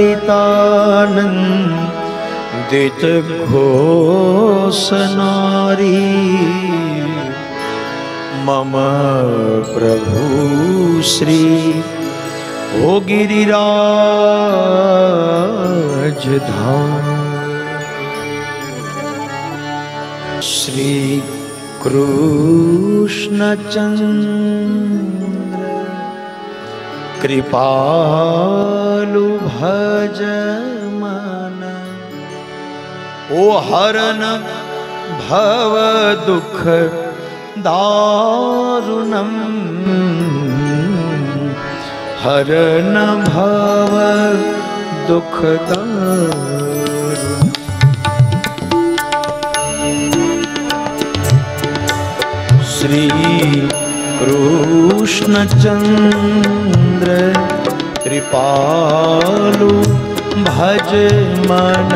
सरितानंदित घोष नारी मम प्रभु श्री ओ गिरिराज धाम। श्री कृष्ण चंद्र कृपालु भज मन ओ हरन भव दुख दारुणम हरन भव दुख दारुणम। श्री कृष्ण चंद्र कृपालु भज मन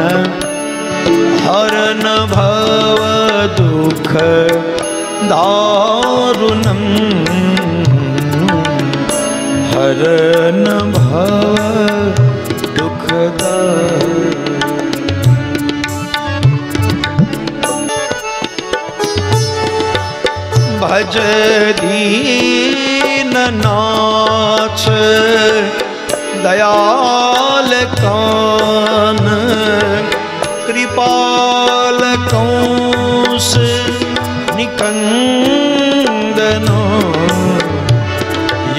हरन भव दुख दारुणम हरन भव दुख दारुणम। भज दीननाथ दयाल कान कृपाल कंस निकंदनो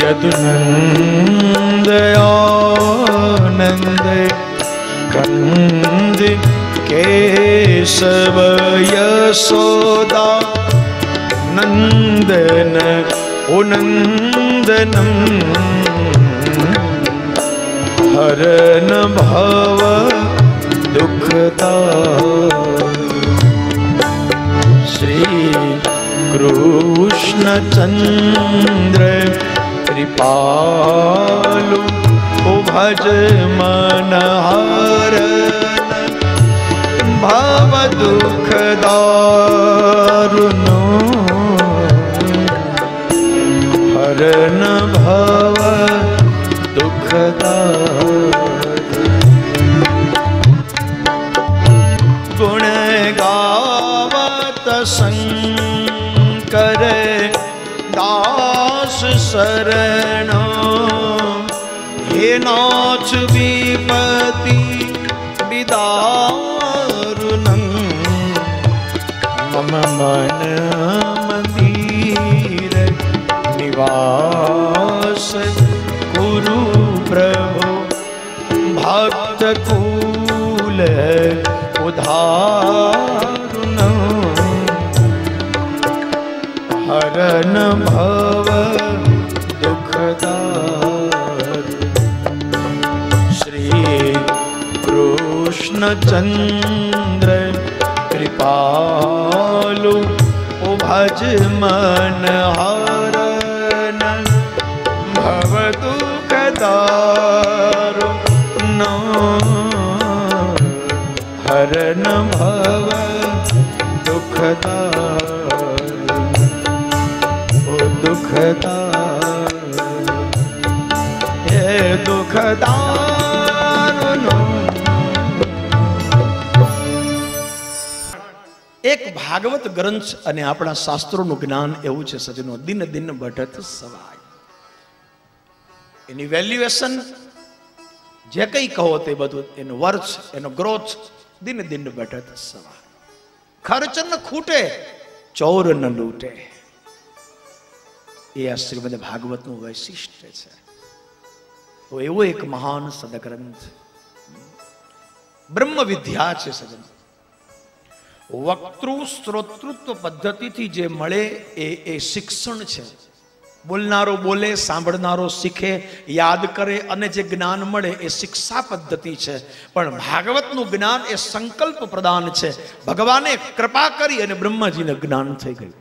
यदुनंद आनंद कंद केशव यशोदा नंदन ओ नंदनम हरन भव दुख दारुणम। श्री कृष्ण चंद्र कृपालु भज मन हरन भव दुख दारुणो हरन भव दुख दारुणो। गुण गावत शंकर दास शरणो हे नाथ विपति विदारुणं मम मन मंदिर निवास कुरु प्रभु भक्त कूल उधारुणं हरन भव दुख दारुणम। श्री कृष्ण चंद्र कृपालु भज मन हरन भव दुख दारुणो हरन भव दुख दारुणो दुख दारुणो हे दुख दारुणो। एक भागवत ग्रंथ અને આપણા શાસ્ત્રોનું જ્ઞાન એવું છે સજનો દિન દિન બઢત સવાય એની વેલ્યુએશન જે કંઈ કહો તે બધું એનો વર્થ એનો ગ્રોથ દિન દિન બઢત સવાય ખર્ચ ન ખૂટે ચોર ન લૂટે એ આ શ્રીમદ ભાગવતનું વૈશિષ્ટ્ય છે। તો એવો એક મહાન સદગ્રંથ બ્રહ્મ વિદ્યા છે સજનો। વક્તૃ શ્રોતૃત્વ પદ્ધતિથી જે મળે એ શિક્ષણ છે। બોલનારો બોલે, સાંભળનારો શીખે, યાદ કરે અને જે જ્ઞાન મળે એ શિક્ષા પદ્ધતિ છે। પણ ભાગવતનું જ્ઞાન એ સંકલ્પ પ્રદાન છે। ભગવાને કૃપા કરી અને બ્રહ્માજીને જ્ઞાન થઈ ગયું।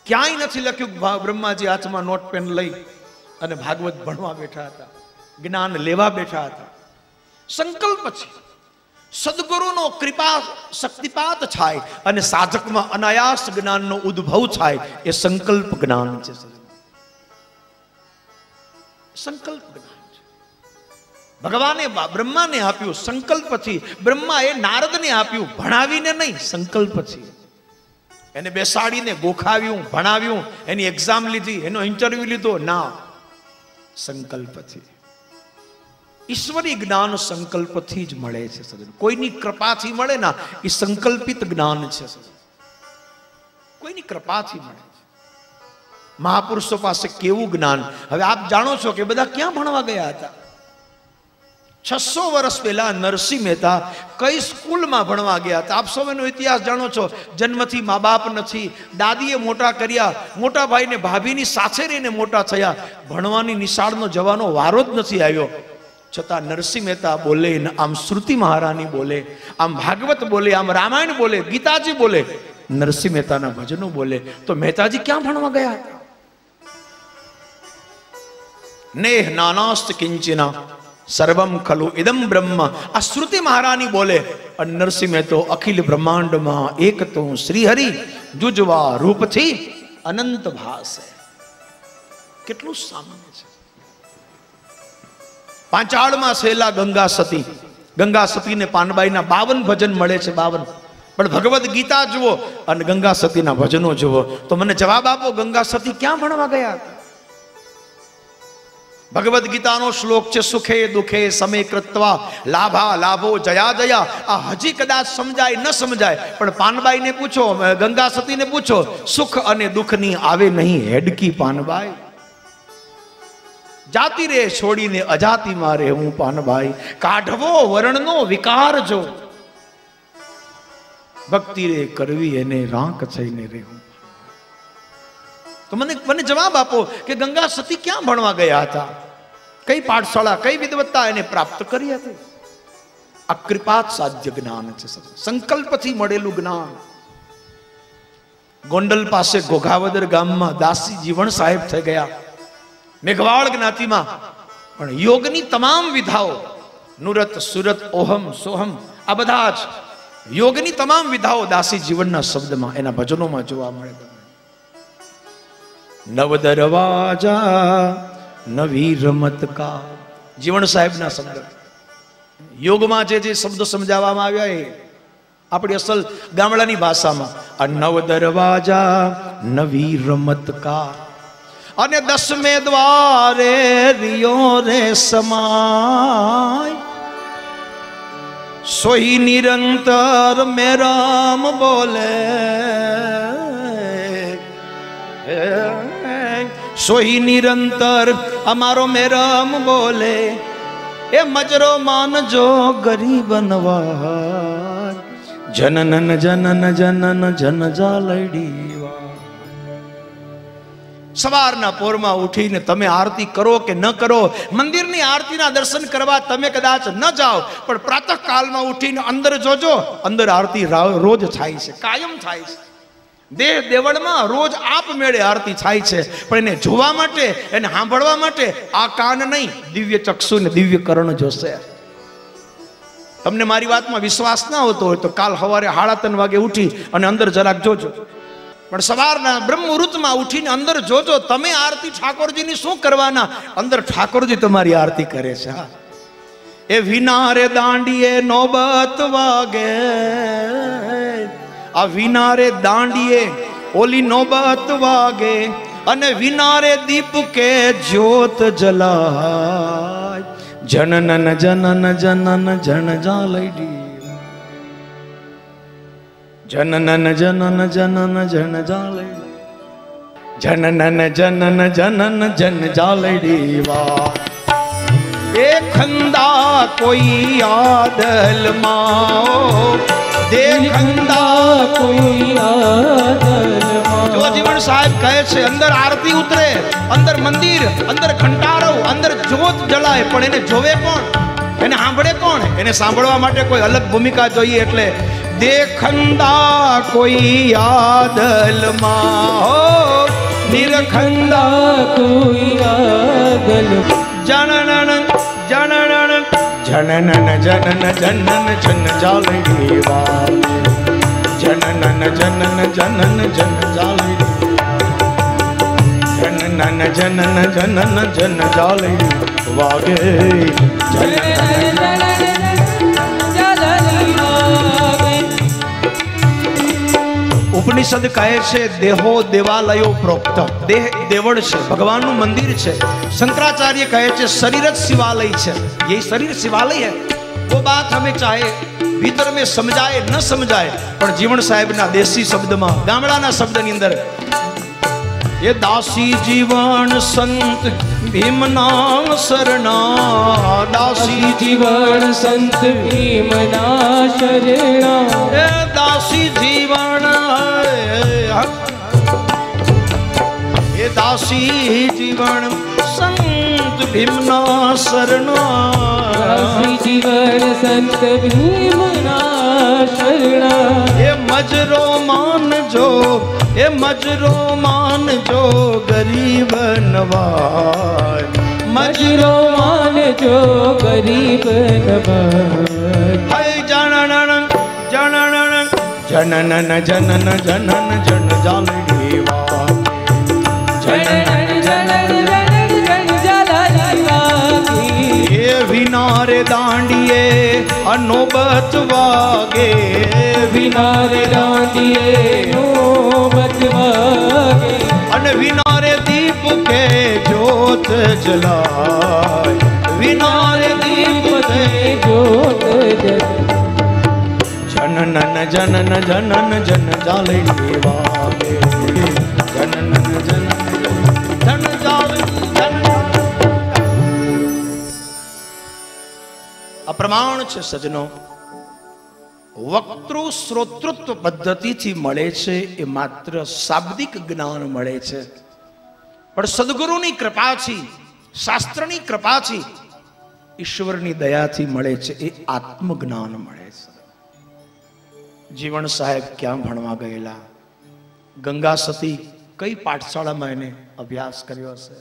ક્યાંય નથી લખ્યું બ્રહ્માજી હાથમાં નોટ પેન લઈ અને ભાગવત ભણવા બેઠા હતા, જ્ઞાન લેવા બેઠા હતા। સંકલ્પ છે। સદગુરુનો કૃપા શક્તિપાત થાય અને સાધકમાં અનાયાસ જ્ઞાનનો ઉદ્ભવ થાય એ સંકલ્પ જ્ઞાન છે। સંકલ્પ જ્ઞાન છે। ભગવાને બ્રહ્માને આપ્યું સંકલ્પથી. બ્રહ્માએ નારદને આપ્યું ભણાવીને નહીં, સંકલ્પથી. એને બેસાડીને ગોખાવ્યું, ભણાવ્યું, એની એક્ઝામ લીધી, એનો ઇન્ટરવ્યુ લીધો ના, સંકલ્પથી. ઈશ્વરી જ્ઞાન સંકલ્પથી જ મળે છે સજ્જન. કોઈની કૃપાથી મળે ના, એ સંકલ્પિત જ્ઞાન છે સજ્જન. કોઈની કૃપાથી મળે છે. મહાપુરુષો પાસે કેવું જ્ઞાન. હવે આપ જાણો છો કે બધા ક્યાં ભણવા ગયા હતા? 600 વર્ષ પહેલા નરસિંહ મહેતા કઈ સ્કૂલમાં ભણવા ગયા હતા? આપ સૌ એનો ઇતિહાસ જાણો છો. જન્મથી મા બાપ નથી, દાદીએ મોટા કર્યા, મોટા ભાઈને ભાભીની સાથે રહીને મોટા થયા. ભણવાની નિશાળનો જવાનો વારો જ નથી આવ્યો. છતાં નરસિંહ મહેતા બોલે, આમ શ્રુતિ મહારાની બોલે, આમ ભાગવત બોલે, આમ રામાયણ બોલે, ગીતાજી બોલે, નરસિંહ મહેતાના ભજનો બોલે. તો મહેતાજી ક્યાં ભણવા ગયા હતા? નેહ નાનાસ્ત કિંચિના સર્વમ ખલુ ઇદમ બ્રહ્મ. આ શ્રુતિ મહારાની બોલે. અને નરસિંહ મહેતો અખિલ બ્રહ્માંડમાં એક તો શ્રીહરિ જુજવા રૂપથી અનંત ભાસે. કેટલું સામાન્ય છે. પાંચાળમાં છેલ્લા ગંગા સતી. ગંગા સતીને પાનબાઈના 52 ભજન મળે છે, 52. પણ ભગવદ ગીતા જુઓ અને ગંગા સતીના ભજનો જુઓ તો મને જવાબ આપો, ગંગા સતી ક્યાં ભણવા ગયા હતા? ભગવદ ગીતાનો શ્લોક છે, સુખે દુખે સમે કૃત્વા લાભા લાભો જયા જયા. આ હજી કદાચ સમજાય ન સમજાય, પણ પાનબાઈને પૂછો, ગંગા સતીને પૂછો, સુખ અને દુઃખની આવે નહીં હેડકી પાનબાઈ. જાતિ રે છોડીને અજાતિ મારે હું પાનબાઈ. કાઢવો વર્ણનો વિકાર જો, ભક્તિ રે કરવી એને રાંક થઈને રહેવું. તો મને જવાબ આપો કે ગંગા સતી ક્યાં ભણવા ગયા હતા? કઈ પાઠશાળા, કઈ વિદ્વત્તા એને પ્રાપ્ત કરી હતી? આ કૃપાત સાધ્ય જ્ઞાન છે, સંકલ્પથી મળેલું જ્ઞાન. ગોંડલ પાસે ઘોઘાવદર ગામમાં દાસી જીવણ સાહેબ થઈ ગયા, મેઘવાળ જ્ઞાતિમાં. પણ યોગની તમામ વિધાઓ, નુરત સુરત ઓહમ સોહમ, આ બધા જ યોગની તમામ વિધાઓ દાસી જીવનના શબ્દમાં, એના ભજનોમાં જોવા મળે. નવ દરવાજા નવી રમત કા, જીવણ સાહેબના શબ્દ. યોગમાં જે શબ્દો સમજાવવામાં આવ્યા એ આપણી અસલ ગામડાની ભાષામાં. આ નવ દરવાજા નવી રમત કા, અને 10મે દ્વારે રિયો રે સમાય, સોઈ નિરંતર મેરામ બોલે, સોઈ નિરંતર અમારો મેરમ બોલે. એ મજરો માનજો ગરીબ નવા, જનન જનન જનન જન જાલડી. સવારના પોરમાં ઉઠીને તમે આરતી કરો કે ન કરો, મંદિરની આરતીના દર્શન કરવા તમે કદાચ ન જાઓ, પણ પ્રાતઃ કાલમાં ઉઠીને અંદર જોજો, અંદર આરતી રોજ થાય છે, કાયમ થાય છે. દેહ દેવળમાં રોજ આપમેળે આરતી થાય છે. પણ એને જોવા માટે, એને સાંભળવા માટે આ કાન નહીં, દિવ્ય ચક્ષુ ને દિવ્ય કર્ણ જોશે. તમને મારી વાતમાં વિશ્વાસ ના હોતો હોય તો કાલ સવારે 3:30 વાગે ઉઠી અને અંદર જરાક જોજો. પણ સવારના બ્રહ્મ મુહૂર્તમાં ઉઠીને અંદર જોજો. તમે આરતી ઠાકોરજીની શું કરવાના? અંદર ઠાકોરજી તમારી આરતી કરે છે. એ વિનારે દાંડીએ નોબત વાગે, આ વિનારે દાંડીએ ઓલી નોબત વાગે, અને વિનારે દીપ કે જ્યોત જલાય, જનન જનન જનન જન જાલડી, જનન જનન જનન જન જાલડી, જનન જનન જનન જન જાલડી. વાહ! એ ખંદા કોઈ આદલ માં, દેખંદા કોઈ આદલ માં. જો જીવણ સાહેબ કહે છે, અંદર આરતી ઉતરે, અંદર મંદિર, અંદર ઘંટારો, અંદર જ્યોત જલાય, પણ એને જોવે કોણ? એને સાંભળે કોણ? એને સાંભળવા માટે કોઈ અલગ ભૂમિકા જોઈએ. એટલે દેખંદા કોઈ આદલ માં, નિરખંદા કોઈ આદલ, જનન જનન જનન જનન જનન જન જાલડી. વા! જનન જનન જનન જન જાલડી, જનન જનન જનન જન જાલડી વાગે, જનન ઉપનિષદ કહે છે દેહો દેવાલયો પ્રોક્ત, દેહ દેવળ છે, ભગવાનનું મંદિર છે. શંકરાચાર્ય કહે છે शरीर शिवालय છે, ये शरीर शिवालय है. वो बात हमें चाहे भीतर में समझाए न समझाए, पर जीवन साहेब ना देसी शब्द में, गामडाना शब्द ની અંદર ये दासी जीवन संत भीमना शरणा, दासी जीवन संत भीमना शरणा, ये दासी जीवन, ये दासी जीवन संत भीमना शरणा, दासी जीवन संत भीमना शरणा. ये मजरो मान जो, ये मजरो मान जो गरीब नवाज, मजरो मान जो गरीब नवाज. हाय जनन जनन जनन जनन जनन जन जाल देवा, जनन जनन जनन जन जाला ये विनारे दांडिये अनोबत वागे, विनारे दांडिये नौबत वागे, अन विनारे दीप के ज्योत जलाए, विनारे दीप के ज्योत जलाए. जनन जनन जनन जन जाले देवागे, जनन जनन जन जाले जन. अप्रमाण छे सजनो, वक्तृ श्रोतृत्व पद्धति थी मळे छे ए मात्र शाब्दिक ज्ञान मळे छे, पण सद्गुरुनी कृपाथी, शास्त्रनी कृपाथी, ईश्वरनी दयाथी मळे छे ए आत्मज्ञान मळे छे. जीवन साहेब क्या भणवा गयेला, गंगा सती कई पाठशाला में एने अभ्यास कर्यो हशे.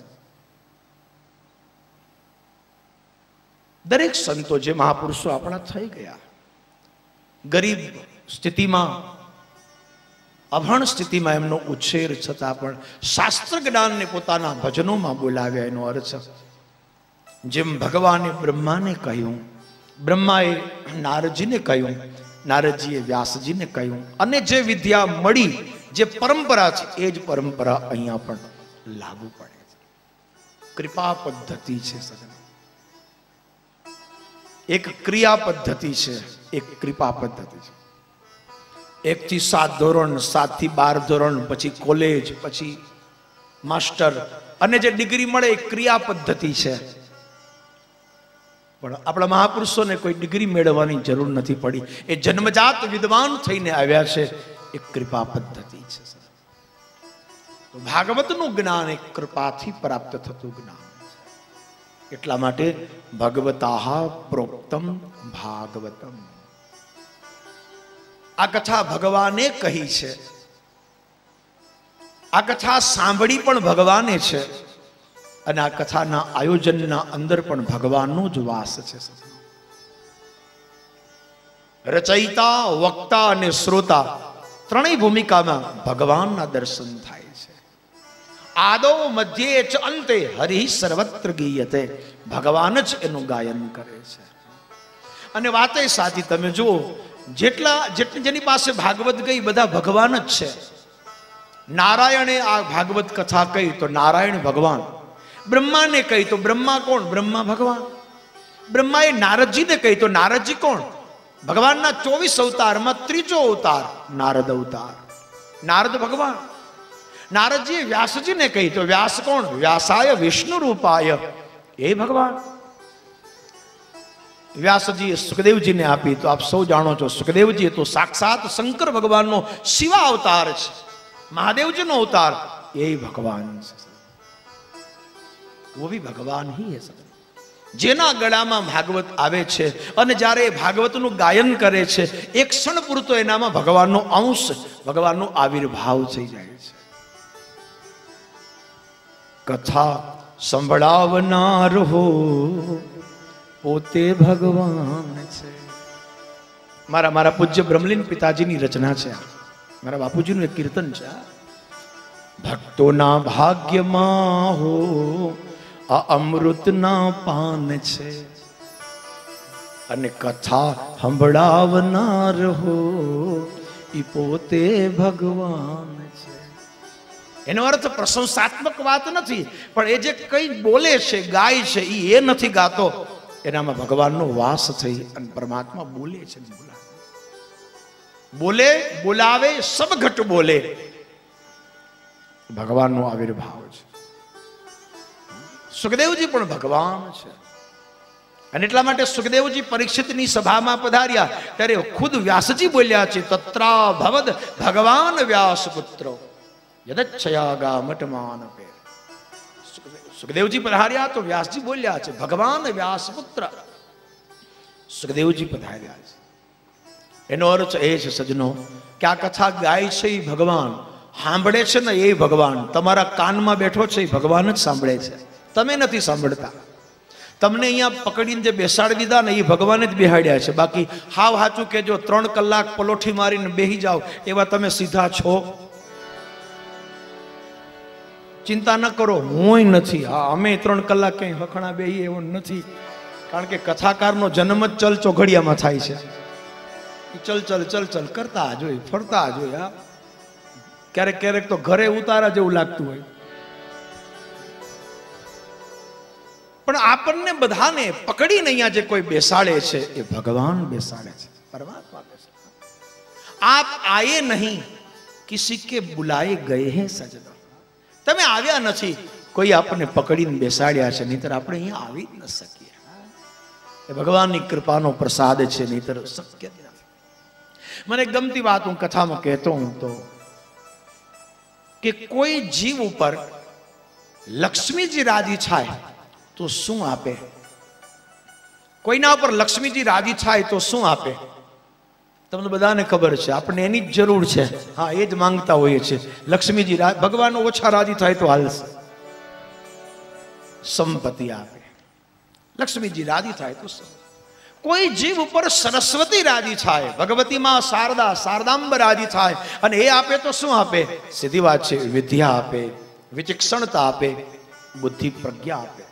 दरेक संतो जे महापुरुषो आपणा थई गया, गरीब स्थिति में, अभण स्थिति में एमनो उछेर छता पण शास्त्र ज्ञान ने पोताना भजनों में बोलाव्या. एनो अर्थ जेम भगवाने ब्रह्मा ने कहूं, ब्रह्माए नारदजी ने कहूं, नारदजीए व्यासजी ने कहूं, अने जे विद्या मળી, जे परंपरा छे ए ज परंपरा अहींया पण लागू पड़े. कृपा पद्धति छे सजन, एक क्रिया पद्धति है, एक कृपा पद्धति है. 1 થી 7 ધોરણ, 7 થી 12 ધોરણ, पछी कॉलेज, पछी मास्टर, अने जे डिग्री मळे एक क्रिया पद्धति है. पण आपणा महापुरुषों ने कोई डिग्री मेळववानी जरूर नहीं पड़ी. ए जन्मजात विद्वान थईने आव्या छे, एक कृपा पद्धति है. तो भागवतनु ज्ञान एक कृपाथी प्राप्त थतुं ज्ञान. એટલા માટે ભગવતાહ પ્રોક્તમ ભાગવતમ. આ કથા ભગવાને કહી છે, આ કથા સાંભળી પણ ભગવાને છે, અને આ કથાના આયોજનના અંદર પણ ભગવાનનો જ વાસ છે. રચયિતા, વક્તા અને શ્રોતા ત્રણેય ભૂમિકામાં ભગવાનના દર્શન થાય છે. आदो मध्य च अंते हरि सर्वत्र गीयते, भगवान ज एनु गायन करे छे. अने वाते साची तमे जो जेटला जेनी पासे भागवत गई बधा भगवान ज छे. नारायणे आ भागवत कथा कही तो नारायण भगवान, ब्रह्मा ने कही तो ब्रह्मा कोण? ब्रह्मा भगवान. ब्रह्माए नारदजी ने कही तो नारदजी कोण? भगवान ना 24 अवतार में त्रीजो अवतार नारद अवतार, नारद भगवान. नारद जी व्यास जी ने कही तो व्यास कौन? व्यासाय विष्णु रूपाय, ये भगवान. व्यास जी सुखदेव जी ने आपी तो आप सौ जानो छो, सुखदेव जी तो साक्षात शंकर भगवान नो शिवा अवतार है, महादेव जी नो अवतार, यही भगवान है. वो भी भगवान ही है. जेना गळामां भागवत आवे छे अने ज्यारे भागवतनुं गायन करे छे, एक क्षण पूरतो एनामां भगवाननो अंश, भगवाननो आविर्भाव थई जाय छे. कथा संभळावनार हो पोते भगवान छे. मारा मारा पूज्य ब्रह्मलीन पिताजीनी रचना छे, मारा बापूजीनुं एक कीर्तन छे. भक्तोना भाग्यमां हो आ अमृतना पान छे, अने कथा संभळावनार हो ઈ પોતે ભગવાન છે. એનો અર્થ પ્રશંસાત્મક વાત નથી, પણ એ જે કઈ બોલે છે, ગાય છે, એ નથી ગાતો, એનામાં ભગવાનનો વાસ થઈ અને પરમાત્મા બોલે છે. બોલે, બોલાવે, સબ ઘટ બોલે, ભગવાનનો આવિર્ભાવ છે. સુખદેવજી પણ ભગવાન છે. અને એટલા માટે સુખદેવજી પરીક્ષિતની સભામાં પધાર્યા ત્યારે ખુદ વ્યાસજી બોલ્યા છે, તત્રા ભવદ ભગવાન વ્યાસ પુત્રો યદચ્છયા મઠમાન પે. સુખદેવજી પધાર્યા તો વ્યાસજી બોલ્યા છે, ભગવાન વ્યાસ પુત્ર સુખદેવજી પધાર્યા છે. એનો અર્થ એ છે સજ્જનો કે આ કથા ગાય છે એ ભગવાન, સાંભળે છે ને એ ભગવાન, તમારા કાનમાં બેઠો છે એ ભગવાન જ સાંભળે છે, તમે નથી સાંભળતા. તમને અહીંયા પકડીને જે બેસાડી દીધા ને એ ભગવાને જ બેહાડ્યા છે. બાકી હાવ સાચું કે જો 3 કલાક પલોઠી મારીને બેહી જાઓ એવા તમે સીધા છો? ચિંતા ન કરો, હું નથી. હા, અમે 3 કલાક કઈ હખણા બેહી એવું નથી, કારણ કે કથાકારનો જન્મ જ ચલ ચોઘડિયામાં થાય છે. ચલ ચલ ચલ ચલ કરતા જોઈ, ફરતા જોઈ. હા, ક્યારેક ક્યારેક તો ઘરે ઉતારા જેવું લાગતું હોય. પણ આપણને બધાને પકડીને અહીંયા જે કોઈ બેસાડે છે એ ભગવાન બેસાડે છે, પરમાત્મા બેસાડે. આપ આયે નહીં, કિસી કે બુલાએ ગયે હે સજનો. તમે આવ્યા નથી, કોઈ આપણને પકડીને બેસાડ્યા છે, નહીતર આપણે અહીંયા આવી જ ન શકીએ. એ ભગવાનની કૃપાનો પ્રસાદ છે, નહીતર શક્ય નથી. મને ગમતી વાત હું કથામાં કહેતો હું તો કે કોઈ જીવ ઉપર લક્ષ્મીજી રાજી થાય તો શું આપે? કોઈના ઉપર લક્ષ્મીજી રાજી થાય તો શું આપે? તમને બધાને ખબર છે, આપણને એની જ જરૂર છે. હા, એ જ માંગતા હોઈએ છીએ. લક્ષ્મીજી ભગવાન ઓછા રાજી થાય તો હાલશે, સંપત્તિ આપે. લક્ષ્મીજી રાજી થાય તો કોઈ જીવ ઉપર સરસ્વતી રાજી થાય, ભગવતીમાં શારદા શારદાંબ રાજી થાય અને એ આપે તો શું આપે? સીધી વાત છે, વિદ્યા આપે, વિચક્ષણતા આપે, બુદ્ધિ પ્રજ્ઞા આપે.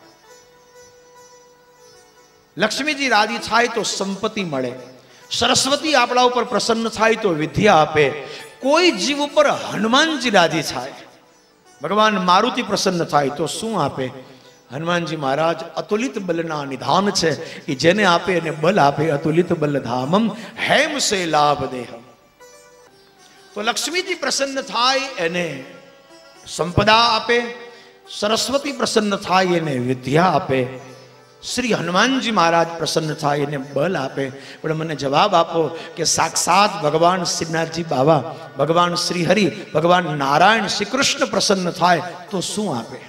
લક્ષ્મીજી રાજી થાય તો સંપત્તિ મળે, સરસ્વતી આપણા ઉપર પ્રસન્ન થાય તો વિદ્યા આપે. કોઈ જીવ ઉપર હનુમાનજી રાજી થાય, ભગવાન મારુતિ પ્રસન્ન થાય તો શું આપે? હનુમાનજી મહારાજ અતુલિત બલના નિધાન છે, એ જેને આપે એને બલ આપે. અતુલિત બલ ધામમ હેમ સે લાભ દેહમ. તો લક્ષ્મીજી પ્રસન્ન થાય એને સંપદા આપે, સરસ્વતી પ્રસન્ન થાય એને વિદ્યા આપે, શ્રી હનુમાનજી મહારાજ પ્રસન્ન થાય એને બલ આપે. પણ મને જવાબ આપો કે સાક્ષાત ભગવાન શ્રીનાથજી બાબા, ભગવાન શ્રી હરિ, ભગવાન નારાયણ શ્રી કૃષ્ણ પ્રસન્ન થાય તો શું આપે?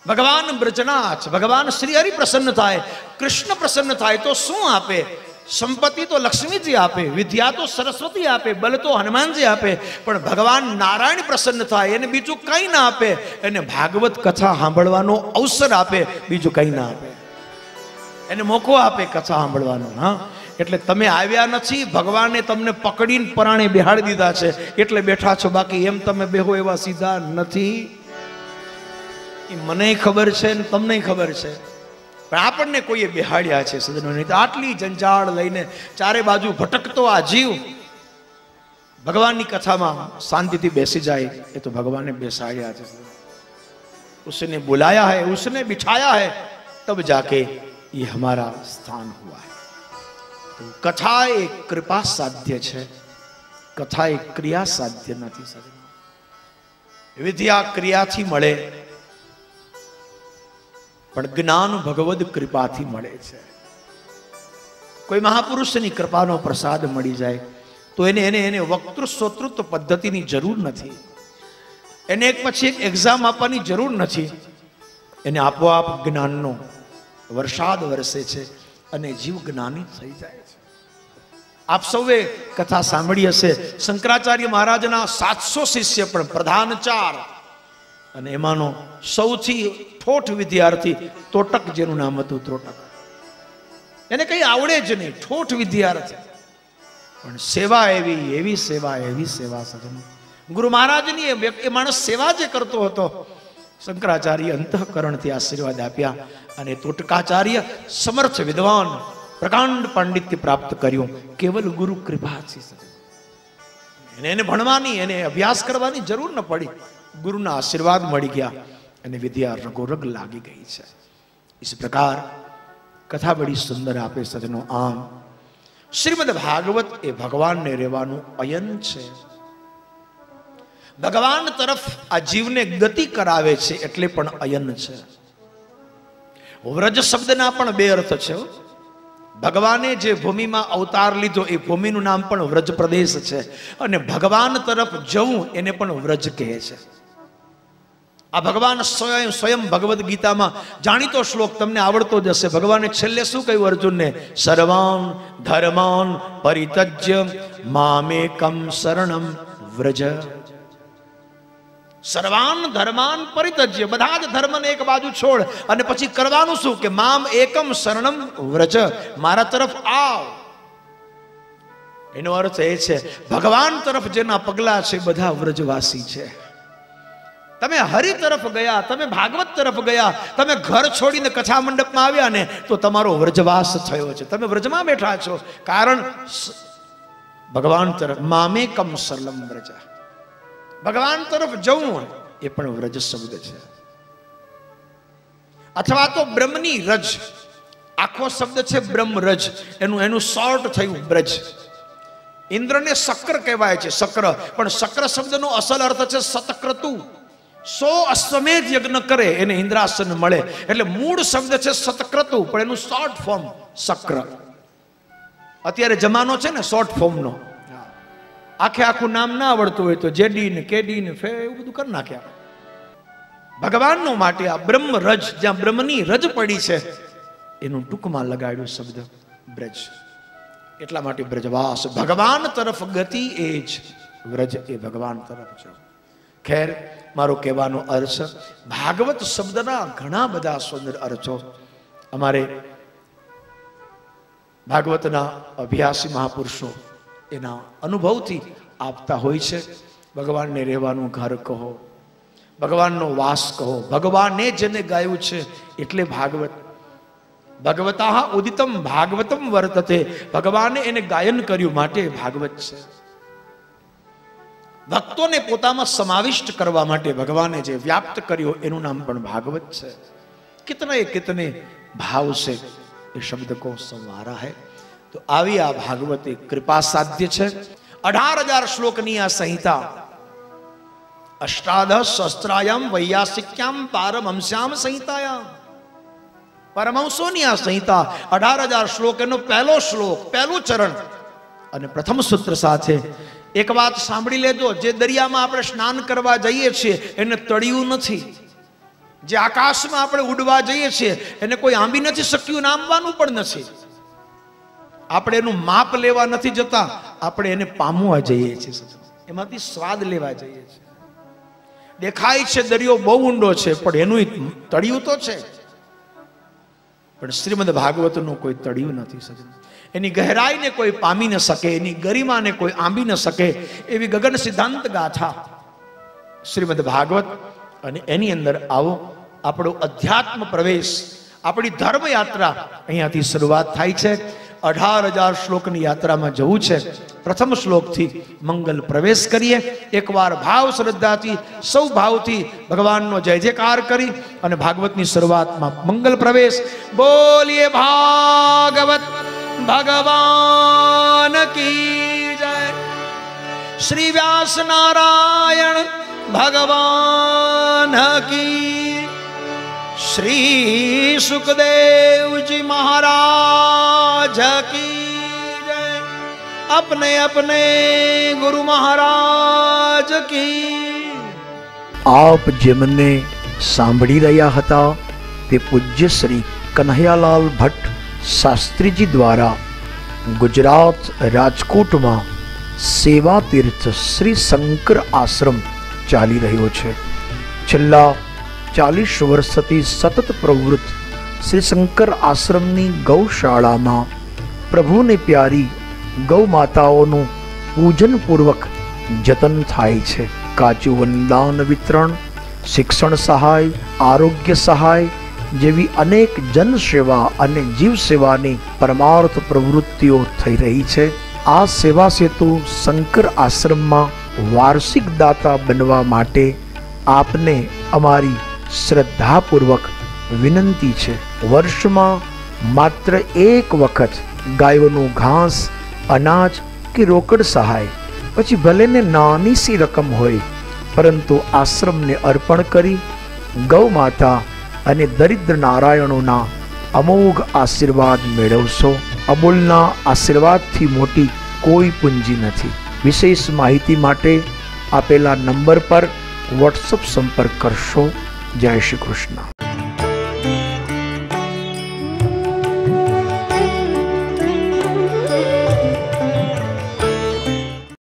ભગવાન બ્રજનાથ, ભગવાન શ્રી હરિ પ્રસન્ન થાય, કૃષ્ણ પ્રસન્ન થાય તો શું આપે? સંપત્તિ તો લક્ષ્મીજી આપે, વિદ્યા તો સરસ્વતી આપે, બલ તો હનુમાનજી આપે. પણ ભગવાન નારાયણ પ્રસન્ન થાય એને બીજું કંઈ ના આપે, એને ભાગવત કથા સાંભળવાનો અવસર આપે, બીજું કંઈ ના આપે. એને મોકો આપે કથા સાંભળવાનો. હા, એટલે તમે આવ્યા નથી, ભગવાને તમને પકડીને પરાણે બેહાડી દીધા છે એટલે બેઠા છો. બાકી એમ તમે બેહો એવા સીધા નથી. એ મને ખબર છે ને તમને ખબર છે, પણ આપણને કોઈએ બેહાડ્યા છે સજ્જનો. નહીં તો આટલી જંજાળ લઈને ચારે બાજુ ભટકતો આ જીવ ભગવાનની કથામાં શાંતિથી બેસી જાય એ તો ભગવાને બેસાડ્યા છે. उसने बुलाया है, उसने बिठाया है, तब जाके ये हमारा स्थान हुआ है. तो कथा एक कृपा साध्य है, कथा एक क्रिया साध्य नहीं. विद्या क्रियाथी મળે પણ જ્ઞાન ભગવદ કૃપાથી મળે છે. કોઈ મહાપુરુષની કૃપાનો પ્રસાદ મળી જાય તો એને વક્તૃ શ્રોતૃત્વ પદ્ધતિની જરૂર નથી, એને એક પછી એક એક્ઝામ આપવાની જરૂર નથી. એને આપોઆપ જ્ઞાનનો વરસાદ વરસે છે અને જીવ જ્ઞાની થઈ જાય છે. આપ સૌએ કથા સાંભળી હશે, શંકરાચાર્ય મહારાજના 700 શિષ્ય પણ પ્રધાન 4, અને એમાંનો સૌથી ઠોઠ વિદ્યાર્થી તોટક, જેનું નામ હતું ત્રોટક. એને કઈ આવડે જ નહીં, ઠોઠ વિદ્યાર્થી, પણ સેવા એવી સેવા સજન. ગુરુ મહારાજની એ માણસ સેવા જે કરતો હતો, શંકરાચાર્ય અંતઃકરણથી આશીર્વાદ આપ્યા અને તોટકાચાર્ય સમર્થ વિદ્વાન પ્રકાંડ પાંડિત્ય પ્રાપ્ત કર્યું કેવલ ગુરુ કૃપાથી. એને ભણવાની, એને અભ્યાસ કરવાની જરૂર ન પડી, ગુરુના આશીર્વાદ મળી ગયા અને વિદ્યા રગોરગ લાગી ગઈ છે. इस प्रकार कथा बड़ी सुंदर आपे सजनो. आम श्रीमद भागवत ए भगवान ने रेवानु अयन छे. भगवान तरफ आ जीव ने गति करावे छे एटले पण अयन छे. व्रज शब्दना पण बे अर्थ छे. भगवाने जे भूमि में अवतार लीधो ए भूमिનું नाम पण व्रज प्रदेश छे અને ભગવાન તરફ જવું એને પણ વ્રજ કહે છે. આ ભગવાન સ્વયં ભગવદ ગીતામાં જાણીતો શ્લોક તમને આવડતો જ હશે. ભગવાને છેલ્લે શું કહ્યું અર્જુનને? સર્વાન ધર્માન પરિત્યજ્ય મામેકમ શરણમ વ્રજ. સર્વાન ધર્માન પરિત્યજ્ય, બધા જ ધર્મને એક બાજુ છોડ અને પછી કરવાનું શું કે મામ એકમ શરણમ વ્રજ, મારા તરફ આવ. એનો અર્થ એ છે ભગવાન તરફ જેના પગલા છે બધા વ્રજવાસી છે. તમે હરિ તરફ ગયા, તમે ભાગવત તરફ ગયા, તમે ઘર છોડીને કથા મંડપમાં આવ્યા ને તો તમારો વ્રજવાસ થયો છે. તમે વ્રજમાં બેઠા છો કારણ ભગવાન તરફ મામેકમ શરણમ વ્રજ. ભગવાન તરફ જવું એ પણ વ્રજ શબ્દ છે. અથવા તો બ્રહ્મની રજ, આખો શબ્દ છે બ્રહ્મ રજ, એનું શોર્ટ થયું બ્રજ. ઇન્દ્રને શક્ર કહેવાય છે, શક્ર, પણ શક્ર શબ્દનો અસલ અર્થ છે સતક્રતુ. 100 અશ્વમેધ યજ્ઞ કરે એને ઇન્દ્રાસન મળે, એટલે મૂળ શબ્દ છે સતક્રતુ પણ એનું શોર્ટ ફોર્મ શક્ર. અત્યારે જમાનો છે ને શોર્ટ ફોર્મનો. આખે આખું નામ ના આવડતું હોય તો જેડી ને કેડી ને ફે એવું બધું કરી નાખ્યા. ભગવાનનો માટે આ બ્રહ્મ રજ, જ્યાં બ્રહ્મની રજ પડી છે એનું ટૂંકમાં લગાડ્યું શબ્દ બ્રજ. એટલા માટે બ્રજવાસ, ભગવાન તરફ ગતિ એ જ વ્રજ, એ ભગવાન તરફ છે. ખેર, મારો કહેવાનો અર્થ ભાગવત શબ્દના ઘણા બધા સુંદર અર્થો અમારે ભાગવતના અભ્યાસી મહાપુરુષો એના અનુભવથી આપતા હોય છે. ભગવાનને રહેવાનું ઘર કહો, ભગવાનનો વાસ કહો, ભગવાને જેને ગાયું છે એટલે ભાગવત. ભગવતા ઉદિતમ ભાગવતમ વર્તતે, ભગવાને એને ગાયન કર્યું માટે ભાગવત છે. ભક્તોને પોતામાં સમાવિષ્ટ કરવા માટે ભગવાને જે વ્યાપ્ત કર્યો એનું નામ પણ ભાગવત છે. કિતને ભાવ છે એ શબ્દ કો સંવારા હૈ. તો આવી આ ભાગવત એક કૃપા સાધ્ય છે. 18,000 શ્લોકની આ સંહિતા, અષ્ટાદશ શસ્ત્રાયામ વૈયાસિક્યામ પારમહંસ્યામ સંહિતાયામ, પરમહંસોની આ સંહિતા 18,000 શ્લોક, એનો પહેલો શ્લોક, પહેલું ચરણ અને પ્રથમ સૂત્ર સાથે. એક વાત સાંભળી લેજો, જે દરિયામાં આપણે સ્નાન કરવા જઈએ છીએ એને તળિયું નથી. જે આકાશમાં આપણે ઉડવા જઈએ છીએ એને કોઈ આંબી નથી શક્યું, નામવાનું પણ નથી. આપણે એનું માપ લેવા નથી જતા, આપણે એને પામવા જઈએ છીએ, એમાંથી સ્વાદ લેવા જઈએ છીએ. દેખાય છે દરિયો બહુ ઊંડો છે પણ એનું તળિયું તો છે. પણ શ્રીમદ ભાગવતનું કોઈ તળિયું નથી સજ્જન. એની ગહેરાઈને કોઈ પામી ન શકે, એની ગરિમાને કોઈ આંબી ન શકે એવી ગગન સિદ્ધાંત ગાથા શ્રીમદ ભાગવત. અને એની અંદર આવો આપણો અધ્યાત્મ પ્રવેશ, આપણી ધર્મ યાત્રા અહીંયાથી શરૂઆત થાય છે. 18,000 શ્લોકની યાત્રામાં જવું છે. પ્રથમ શ્લોકથી મંગલ પ્રવેશ કરીએ. એકવાર ભાવ શ્રદ્ધાથી, સૌ ભાવથી ભગવાનનો જય જયકાર કરી અને ભાગવતની શરૂઆતમાં મંગલ પ્રવેશ. બોલીએ ભાગવત ભગવાન કી જય. શ્રી વ્યાસ નારાયણ ભગવાન કી, શ્રી સુખદેવજી મહારાજ કી જય. अपने अपने गुरु महाराज की. आप જેમને સાંભળી રહ્યા હતા તે પૂજ્ય શ્રી કનૈયાલાલ ભટ્ટ શાસ્ત્રીજી દ્વારા ગુજરાત રાજકોટમાં સેવા તીર્થ શ્રી શંકર આશ્રમ ચાલી રહ્યો છે. છેલ્લા 40 વર્ષથી સતત પ્રવૃત્ત શ્રી શંકર આશ્રમની ગૌશાળામાં પ્રભુને પ્યારી ગૌ માતાઓનું પૂજન પૂર્વક જતન થાય છે. કાચું વનદાન વિતરણ, શિક્ષણ સહાય, આરોગ્ય સહાય, જેવી અનેક જન સેવા અને જીવ સેવાની પરમાર્થ પ્રવૃત્તિઓ થઈ રહી છે. આ સેવા સેતુ શંકર આશ્રમમાં વાર્ષિક દાતા બનવા માટે આપને અમારી શ્રદ્ધાપૂર્વક વિનંતી છે. વર્ષમાં માત્ર એક વખત ગાયોનું ઘાસ, અનાજ કે રોકડ સહાય, પછી ભલે ને નાની સી રકમ હોય, પરંતુ આશ્રમને અર્પણ કરી ગૌ માતા અને દરિદ્ર નારાયણોના અમોઘ આશીર્વાદ મેળવશો. અમૂલના આશીર્વાદથી મોટી કોઈ પૂંજી નથી. વિશેષ માહિતી માટે આપેલા નંબર પર વોટ્સઅપ સંપર્ક કરશો. જય શ્રી કૃષ્ણ.